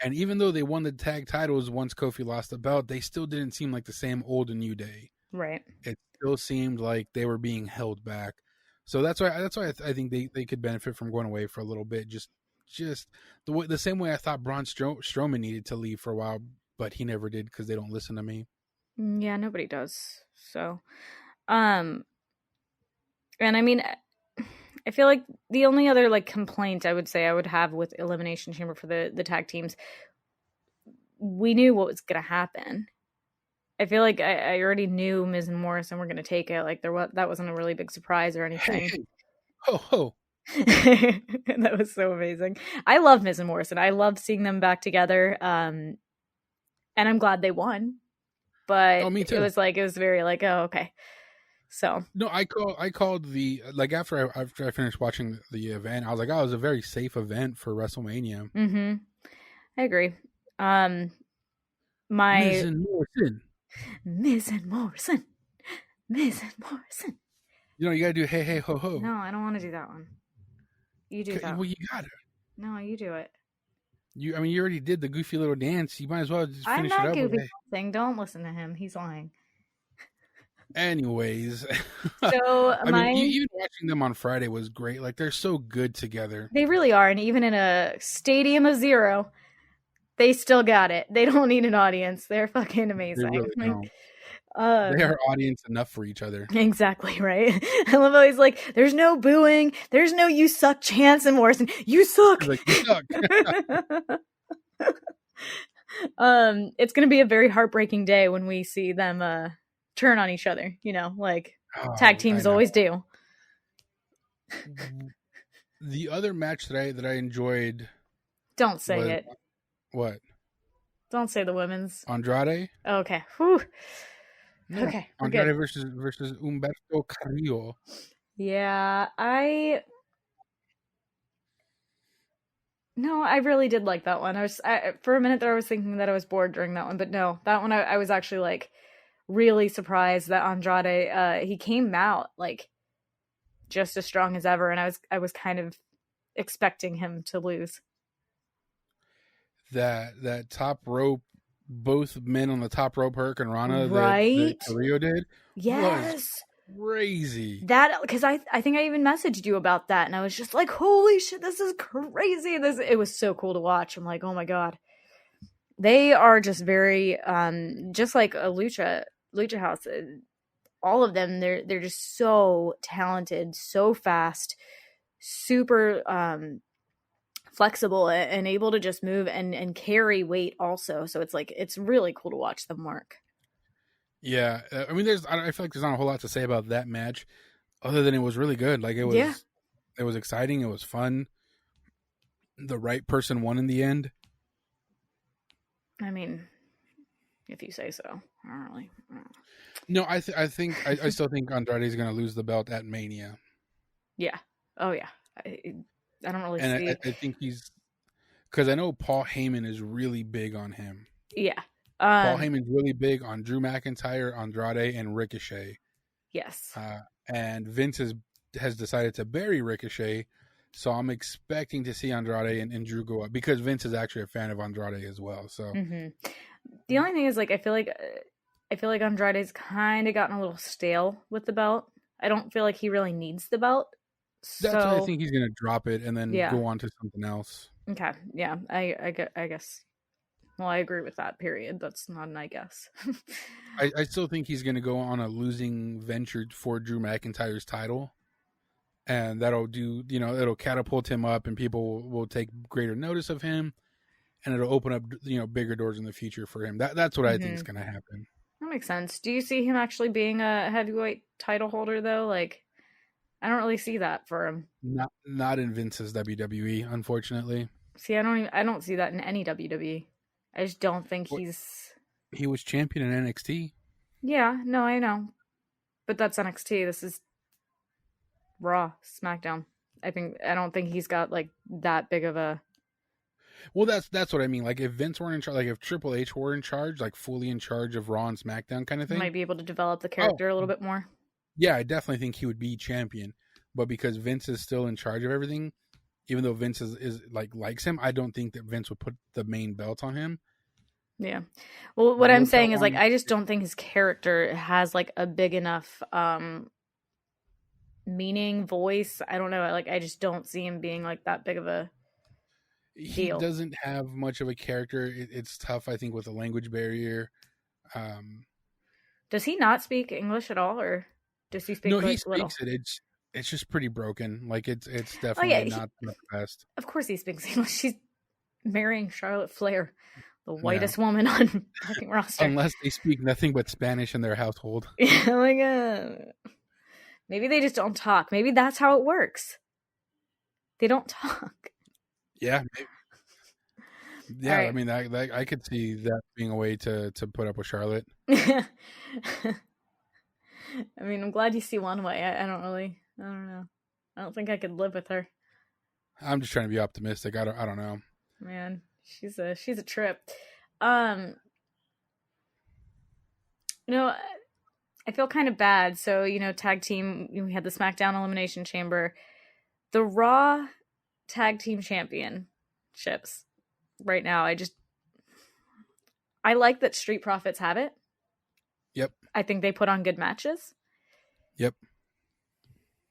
And even though they won the tag titles once Kofi lost the belt, they still didn't seem like the same old New Day. Right. It still seemed like they were being held back. So that's why I think they could benefit from going away for a little bit. Just the same way I thought Braun Strowman needed to leave for a while, but he never did because they don't listen to me. Yeah, nobody does. So, um, and I mean, I feel like the only other like complaint I would say I would have with Elimination Chamber for the tag teams, we knew what was gonna happen. I feel like I already knew Miz and Morrison were gonna take it. Like that wasn't a really big surprise or Hey, anything. hey, ho, ho. That was so amazing. I love Miz and Morrison. I love seeing them back together. And I'm glad they won. Oh, But me it too. was very like, oh, okay. So No, I called the like after I finished watching the event, I was like, oh, it was a very safe event for WrestleMania. I agree. Um Miz my and Morrison. Miz and Morrison. Miz and Morrison. You know, you gotta do hey, hey, ho, ho. No, I don't want to do that one. You do that. Well, you gotta. No, you do it. I mean, you already did the goofy little dance. You might as well just I'm finish it not up with goofy hey. thing. Don't listen to him. He's lying. Anyways, So I mean, even watching them on Friday was great. Like they're so good together. they really are, and even in a stadium of 0, they still got it. They don't need an audience. They're fucking They amazing. really don't. They are audience enough for each other. Exactly, right? I love how he's like, there's no booing, there's no you suck chance in Morrison. You suck. He's like, you suck. It's gonna be a very heartbreaking day when we see them turn on each other, like tag teams always do. The other match that I enjoyed. Don't say was, it. What? Don't say the women's. Andrade? Okay. Whew. Yeah. Okay. We're Andrade good. versus Humberto Carrillo. Yeah, No, I really did like that one. For a minute there, I was thinking that I was bored during that one, but no, that one I was actually like really surprised that Andrade, he came out like just as strong as ever, and I was kind of expecting him to lose. That top rope, both men on the top rope Hurricane Rana that Right? Carrillo did Yes. was crazy. That because I think I even messaged you about that, and I was just like, "Holy shit, this is crazy!" It was so cool to watch. I'm like, "Oh my god." They are just very just like a lucha house, all of them, they're just so talented, so fast, super flexible, and able to just move and carry weight also. So it's like it's really cool to watch them work. Yeah, I mean, I feel like there's not a whole lot to say about that match, other than it was really good. Like it Yeah. was exciting. It was fun. The right person won in the end. I mean, if you say so. I don't really. No, I still think Andrade is going to lose the belt at Mania. Yeah. Oh yeah. I don't really And see. I think he's because I know Paul Heyman is really big on him. Yeah. Paul Heyman's really big on Drew McIntyre, Andrade, and Ricochet. Yes. And Vince has decided to bury Ricochet, so I'm expecting to see Andrade and Drew go up because Vince is actually a fan of Andrade as well. So the only thing is, like, I feel like Andrade's kind of gotten a little stale with the belt. I don't feel like he really needs the belt. That's why I think he's going to drop it and then go on to something else. Okay. Yeah. I guess. Well, I agree with that. Period. That's not an I guess. I still think he's going to go on a losing venture for Drew McIntyre's title. And that'll it'll catapult him up and people will take greater notice of him. And it'll open up, bigger doors in the future for him. That's what I think is going to happen. That makes sense. Do you see him actually being a heavyweight title holder, though? Like, I don't really see that for him. Not in Vince's WWE, unfortunately. See, I don't see that in any WWE. I just don't think He was champion in NXT. Yeah, no, I know. But that's NXT. This is Raw, SmackDown. I don't think he's got like that big of a. Well, that's what I mean. Like if Vince weren't in charge, like if Triple H were in charge, like fully in charge of Raw and SmackDown kind of thing, Might be able to develop the character a little bit more. Yeah, I definitely think he would be champion. But because Vince is still in charge of everything, even though Vince is likes him, I don't think that Vince would put the main belt on him. Yeah. Well, what I'm saying is like I just don't think his character has like a big enough meaning, voice. I don't know. Like I just don't see him being like that big of a deal. He doesn't have much of a character. It's tough, I think, with the language barrier. Does he not speak English at all, or does he No, speak he like little? speaks it. It's just pretty broken. Like it's Oh yeah, definitely not the best. of course he speaks English. She's marrying Charlotte Flair, the Yeah, whitest woman on fucking roster. unless they speak nothing but Spanish in their household. Yeah, like maybe they just don't talk. Maybe that's how it works. They don't talk. Yeah, All yeah. I right. mean, I could see that being a way to put up with Charlotte. I mean, I'm glad you see one way. I don't know. I don't think I could live with her. I'm just trying to be optimistic. I don't know. Man, she's a trip. Um, you know, I feel kind of bad. So, tag team, we had the SmackDown Elimination Chamber, the Raw tag team championships right now. I like that Street Profits have it. Yep. I think they put on good matches. Yep.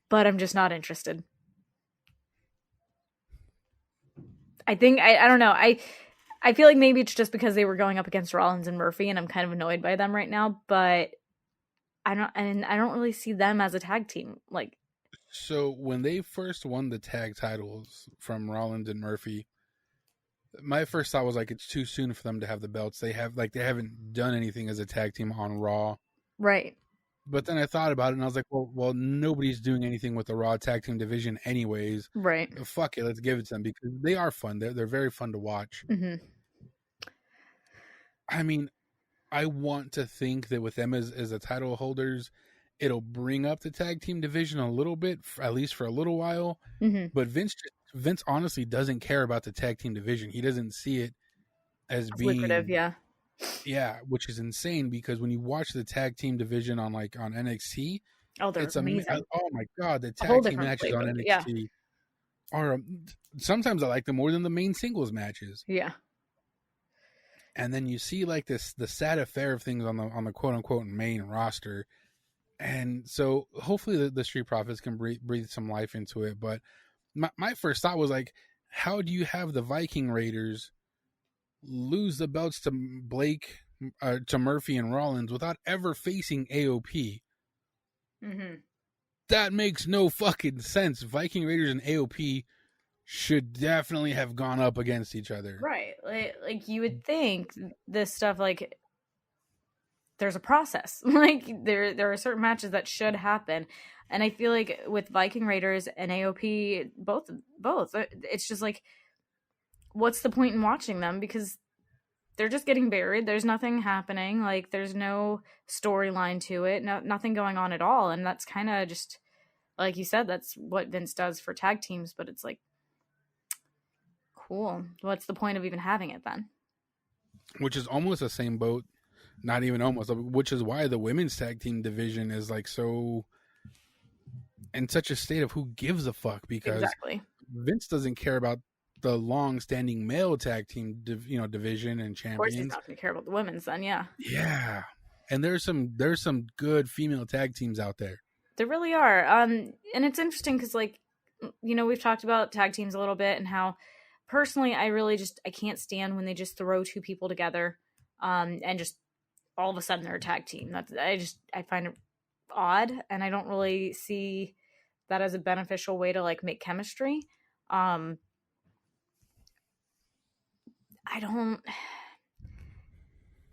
But I'm just not interested. I think I don't know. I feel like maybe it's just because they were going up against Rollins and Murphy, and I'm kind of annoyed by them right now. But I don't really see them as a tag team. Like, so when they first won the tag titles from Rollins and Murphy, my first thought was like it's too soon for them to have the belts. They haven't done anything as a tag team on Raw. right. But then I thought about it and I was like, well, nobody's doing anything with the Raw tag team division anyways. Right. Fuck it, let's give it to them because they are fun. They're very fun to watch. Mm-hmm. I mean, I want to think that with them as the title holders, it'll bring up the tag team division a little bit, at least for a little while. Mm-hmm. But Vince honestly doesn't care about the tag team division. He doesn't see it as It's being lucrative, yeah. Yeah, which is insane because when you watch the tag team division on NXT, Oh, they're it's amazing. oh my god, the A whole tag team different matches flavor. on Yeah. NXT are sometimes I like them more than the main singles matches. Yeah. And then you see like the sad affair of things on the quote unquote main roster, and so hopefully the Street Profits can breathe some life into it. But my first thought was like, how do you have the Viking Raiders lose the belts to Blake, to Murphy and Rollins without ever facing AOP? Mm-hmm. That makes no fucking sense. Viking Raiders and AOP should definitely have gone up against each other. Right. Like you would think this stuff, like, there's a process. Like there are certain matches that should happen. And I feel like with Viking Raiders and AOP, both, it's just like, what's the point in watching them? Because they're just getting buried. There's nothing happening. Like there's no storyline to it. Nothing going on at all. And that's kind of just, like you said, that's what Vince does for tag teams. But it's like, cool. What's the point of even having it then? Which is almost the same boat. Not even almost. Which is why the women's tag team division is like so in such a state of who gives a fuck, because Exactly. Vince doesn't care about the long-standing male tag team division and champions. Of course he's not going to care about the women's then, yeah. Yeah. And there's some good female tag teams out there. There really are. And it's interesting because, like, we've talked about tag teams a little bit and how personally I can't stand when they just throw two people together and just all of a sudden they're a tag team. I find it odd, and I don't really see that as a beneficial way to like make chemistry. I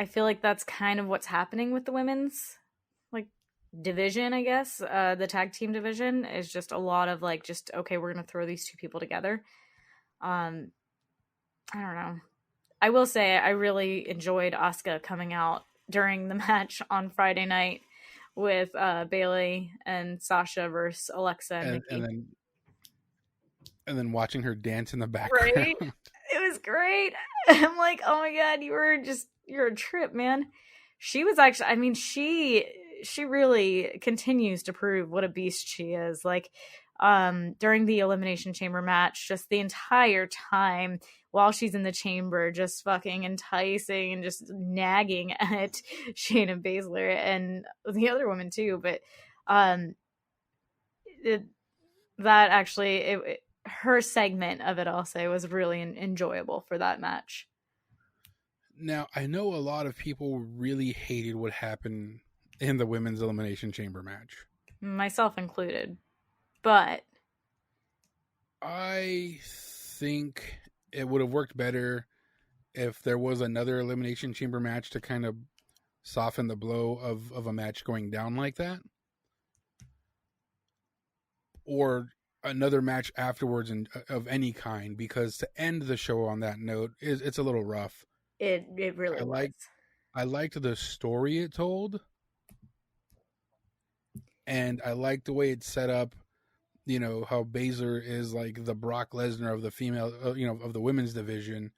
feel like that's kind of what's happening with the women's like division, I guess. The tag team division is just a lot of like, just, okay, we're going to throw these two people together. I don't know. I will say I really enjoyed Asuka coming out during the match on Friday night with Bayley and Sasha versus Alexa and Nikki. And then watching her dance in the background. Right? It was great. I'm like, oh my god, you're a trip, man. She was actually, I mean, she really continues to prove what a beast she is. Like, during the Elimination Chamber match, just the entire time while she's in the chamber, just fucking enticing and just nagging at Shayna Baszler and the other woman too. But her segment of it, I'll say, was really enjoyable for that match. Now, I know a lot of people really hated what happened in the women's Elimination Chamber match. Myself included. But I think it would have worked better if there was another Elimination Chamber match to kind of soften the blow of a match going down like that. Or another match afterwards of any kind, because to end the show on that note it's a little rough. It really was. I liked the story it told, and I liked the way it's set up. You know how Baszler is like the Brock Lesnar of the female, of the women's division,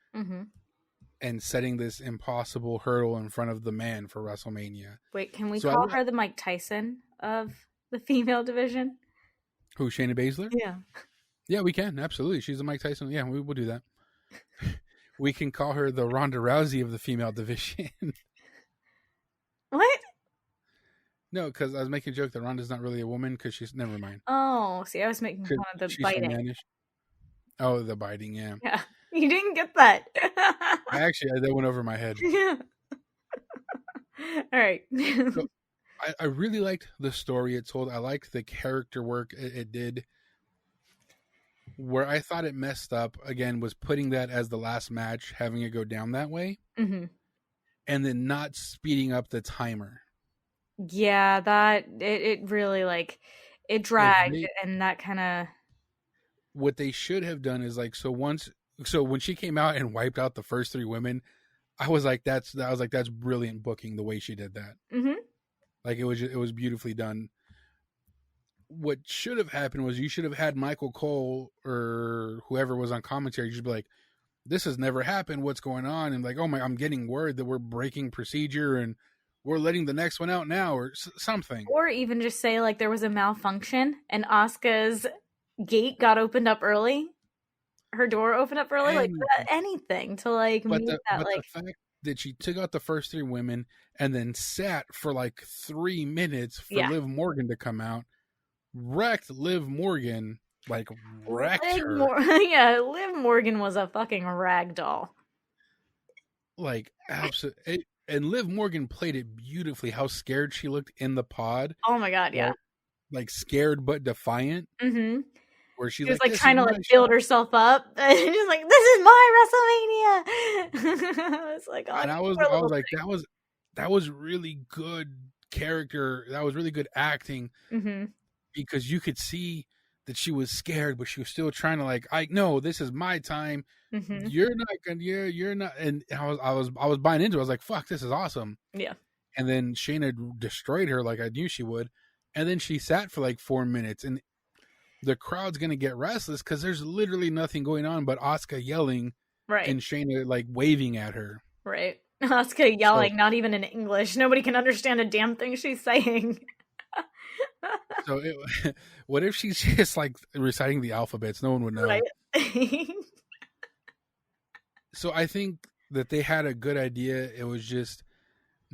and setting this impossible hurdle in front of the man for WrestleMania. Wait, can we call her the Mike Tyson of the female division? Who, Shayna Baszler? Yeah, we can, absolutely. She's a Mike Tyson. Yeah, we will do that. We can call her the Ronda Rousey of the female division. What? No, because I was making a joke that Ronda's not really a woman because she's... Never mind. Oh, see, I was making fun of the biting. Oh, the biting, yeah. Yeah, you didn't get that. That went over my head. Yeah. All right. So, I really liked the story it told. I liked the character work it did. Where I thought it messed up, again, was putting that as the last match, having it go down that way, and then not speeding up the timer. Yeah, that it really it dragged, and that kind of. What they should have done is so when she came out and wiped out the first 3 women, I was like, that's brilliant booking the way she did that. It was beautifully done. What should have happened was you should have had Michael Cole or whoever was on commentary just be like, this has never happened. What's going on? And I'm getting word that we're breaking procedure and we're letting the next one out now or something. Or even just say there was a malfunction and Asuka's gate got opened up early. Her door opened up early. Anything to meet that. But the fact that she took out the first 3 women and then sat for 3 minutes for Liv Morgan to come out, wrecked Liv Morgan, wrecked her. Liv Morgan was a fucking rag doll. Absolutely. And Liv Morgan played it beautifully, how scared she looked in the pod. Oh my god, yeah. Scared but defiant. Where she was trying to build herself up. And she's this is my WrestleMania. It's and I was like, that was really good character. That was really good acting. Because you could see that she was scared, but she was still trying to I know this is my time. You're not gonna, you're not. And I was buying into it. I was like, fuck, this is awesome. Yeah. And then Shayna destroyed her like I knew she would. And then she sat for 4 minutes, and the crowd's gonna get restless because there's literally nothing going on but Asuka yelling, right, and Shayna waving at her, right. Asuka yelling, not even in English. Nobody can understand a damn thing she's saying. So what if she's just reciting the alphabets? No one would know. Right. So I think that they had a good idea. It was just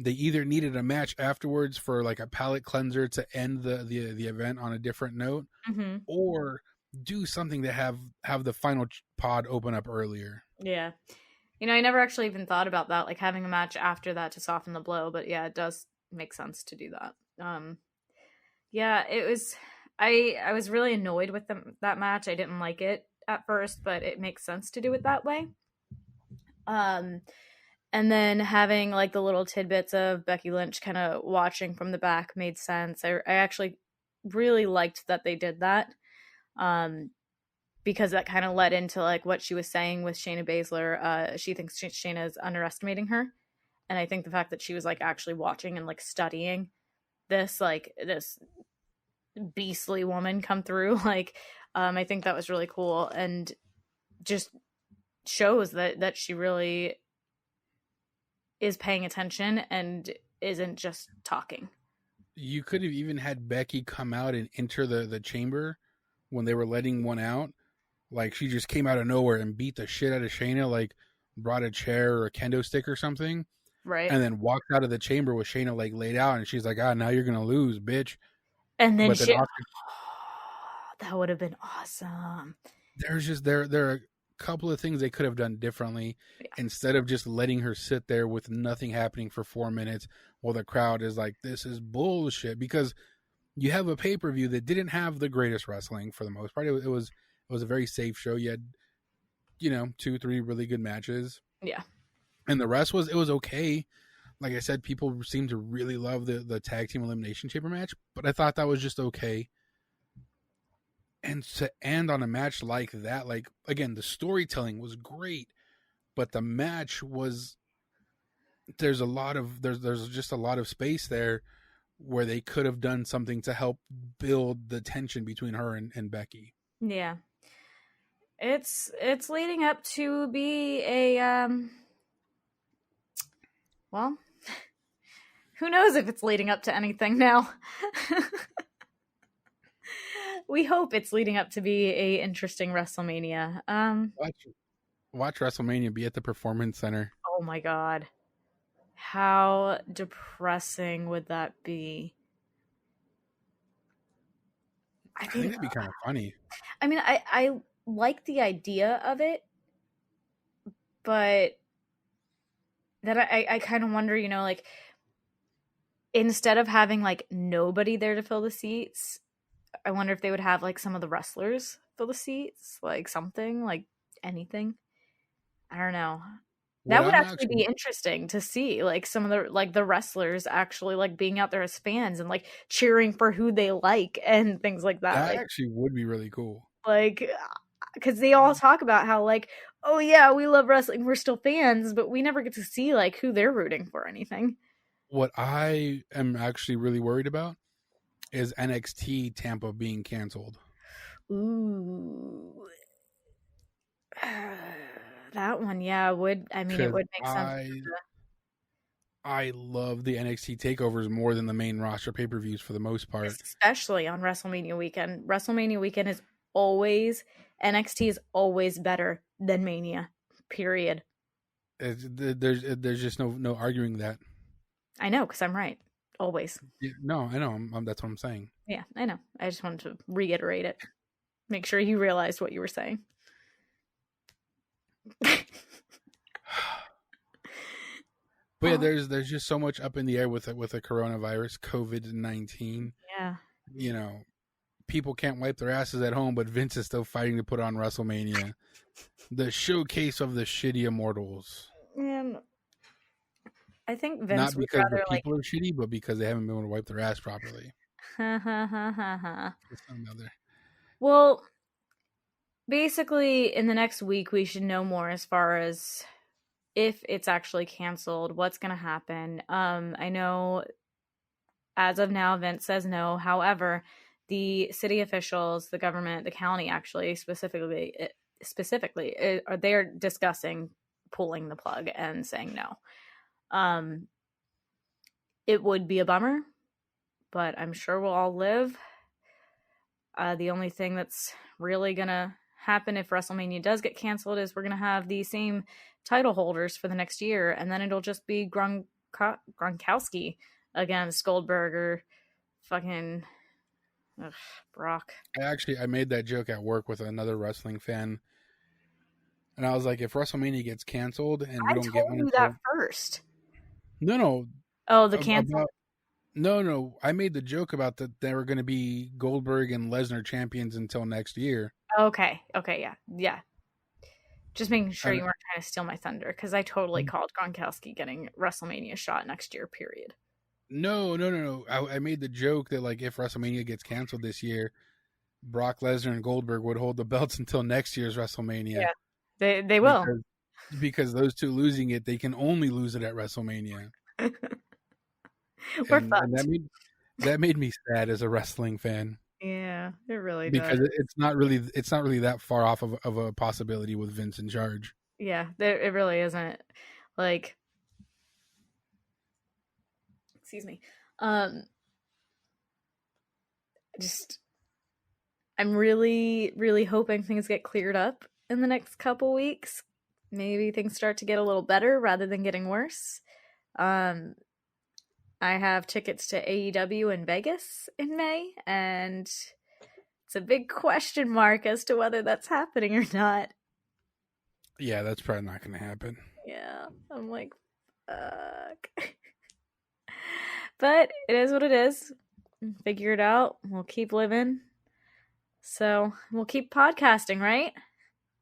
they either needed a match afterwards for a palate cleanser to end the event on a different note, or do something to have the final pod open up earlier. Yeah. I never actually even thought about that, having a match after that to soften the blow, but yeah, it does make sense to do that. Yeah, it was. I was really annoyed with that match. I didn't like it at first, but it makes sense to do it that way. And then having the little tidbits of Becky Lynch kind of watching from the back made sense. I actually really liked that they did that, because that kind of led into what she was saying with Shayna Baszler. She thinks Shayna is underestimating her, and I think the fact that she was actually watching and studying this this beastly woman come through, I think that was really cool, and just shows that she really is paying attention and isn't just talking. You could have even had Becky come out and enter the chamber when they were letting one out. She just came out of nowhere and beat the shit out of Shayna, brought a chair or a kendo stick or something. Right. And then walked out of the chamber with Shayna laid out, and she's like, now you're gonna lose, bitch. And then that would have been awesome. There's there are a couple of things they could have done differently. Instead of just letting her sit there with nothing happening for 4 minutes, well, the crowd is like, this is bullshit, because you have a pay-per-view that didn't have the greatest wrestling for the most part. It was a very safe show. You had, 2-3 really good matches. Yeah. And the rest it was okay. Like I said, people seem to really love the tag team elimination chamber match, but I thought that was just okay. And to end on a match like that, like, again, the storytelling was great, but the match was, there's just a lot of space there where they could have done something to help build the tension between her and Becky. Yeah. It's leading up to be a well, who knows if it's leading up to anything now. We hope it's leading up to be a interesting WrestleMania. Watch WrestleMania be at the Performance Center. Oh my god. How depressing would that be? I think it'd be kind of funny. I mean, I like the idea of it, but then I kind of wonder, like, instead of having like nobody there to fill the seats, I wonder if they would have like some of the wrestlers fill the seats, like something, like anything. I don't know. That would actually be interesting to see, like some of the wrestlers actually like being out there as fans and like cheering for who they like and things like that. That like, actually would be really cool. Like, because they all talk about how like, oh yeah, we love wrestling, we're still fans, but we never get to see like who they're rooting for or anything. What I am actually really worried about is NXT Tampa being canceled. Ooh. That one, yeah, it would make sense. I love the NXT takeovers more than the main roster pay-per-views for the most part. Especially on WrestleMania weekend. WrestleMania weekend is always, NXT is always better than Mania, period. There's just no arguing that. I know, because I'm right. Always. Yeah, no, I know. That's what I'm saying. Yeah, I know. I just wanted to reiterate it. Make sure you realized what you were saying. But yeah, there's just so much up in the air with the coronavirus, COVID-19. Yeah. People can't wipe their asses at home, but Vince is still fighting to put on WrestleMania, the showcase of the shitty immortals. And I think Vince not because would rather, the people are shitty, but because they haven't been able to wipe their ass properly. It's another. Well, basically, in the next week, we should know more as far as if it's actually canceled, what's going to happen. I know as of now, Vince says no. However, the city officials, the government, the county actually specifically, they're discussing pulling the plug and saying no. It would be a bummer, but I'm sure we'll all live. The only thing that's really going to happen if WrestleMania does get canceled is we're going to have the same title holders for the next year, and then it'll just be Gronkowski against Goldberg or fucking Brock. I made that joke at work with another wrestling fan, and I was like, if WrestleMania gets canceled and we don't get one, I told you that first. No. Oh, the cancel. No. I made the joke about that they were going to be Goldberg and Lesnar champions until next year. Okay, yeah. Just making sure you weren't trying to steal my thunder, because I totally called Gronkowski getting WrestleMania shot next year, period. No. I made the joke that, like, if WrestleMania gets canceled this year, Brock Lesnar and Goldberg would hold the belts until next year's WrestleMania. Yeah, they will. Because those two losing it, they can only lose it at WrestleMania. We're fucked. And that made me sad as a wrestling fan. Yeah, it really does. Because it's not really that far off of a possibility with Vince in charge. Yeah, it really isn't. Like, excuse me. I'm really, really hoping things get cleared up in the next couple weeks. Maybe things start to get a little better rather than getting worse. I have tickets to AEW in Vegas in May, and it's a big question mark as to whether that's happening or not. Yeah, that's probably not going to happen. Yeah, I'm like, fuck. But it is what it is. Figure it out. We'll keep living. So we'll keep podcasting, right?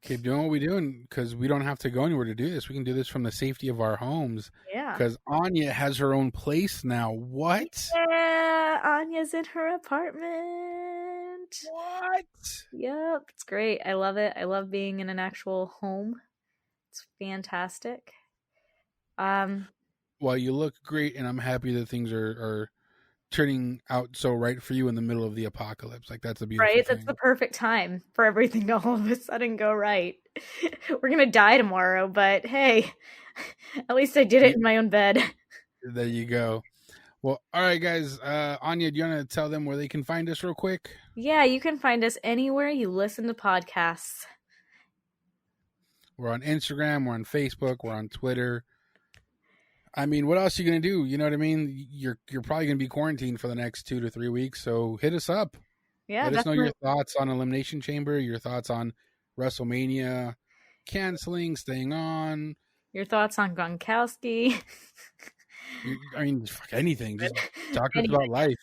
Keep doing what we're doing because we don't have to go anywhere to do this. We can do this from the safety of our homes. Yeah. Because Anya has her own place now. What? Yeah, Anya's in her apartment. What? Yep, it's great. I love it. I love being in an actual home. It's fantastic. Well, you look great, and I'm happy that things are turning out so right for you in the middle of the apocalypse. Like, that's a beautiful right? thing. That's the perfect time for everything to all of a sudden go right. We're gonna die tomorrow, but hey, at least I did it in my own bed. There you go. Well, all right, guys. Anya, do you want to tell them where they can find us real quick? Yeah, you can find us anywhere you listen to podcasts. We're on Instagram. We're on Facebook. We're on Twitter. I mean, what else are you going to do? You know what I mean? You're probably going to be quarantined for the next 2 to 3 weeks. So hit us up. Yeah, Let us know your thoughts on Elimination Chamber, your thoughts on WrestleMania, canceling, staying on. Your thoughts on Gronkowski. I mean, fuck anything. Just talk to us about life.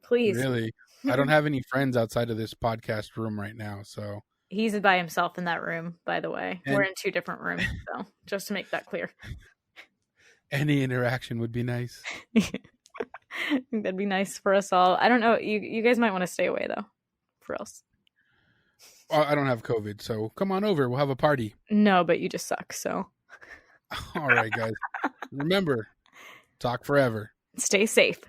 Please. Really. I don't have any friends outside of this podcast room right now, so. He's by himself in that room, by the way. We're in 2 different rooms, so just to make that clear. Any interaction would be nice. I think that'd be nice for us all. I don't know. You guys might want to stay away, though, for else. Well, I don't have COVID, so come on over. We'll have a party. No, but you just suck, so. All right, guys. Remember, talk forever. Stay safe.